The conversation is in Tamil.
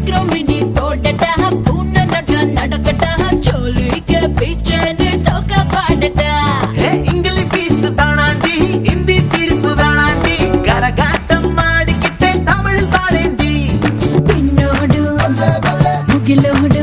சீக்கிரம் மினி போடட்டா பூனை நட நடக்கட்டா சோலிக்க பீச்சனு சோக பாடட்டா இங்கிலீஷ் பீஸ் தானாண்டி இந்தி தீர்ப்பு தானாண்டி கரகாட்டம் ஆடிக்கிட்டே தமிழ் பாடேண்டி பின்னோடு முகிலோடு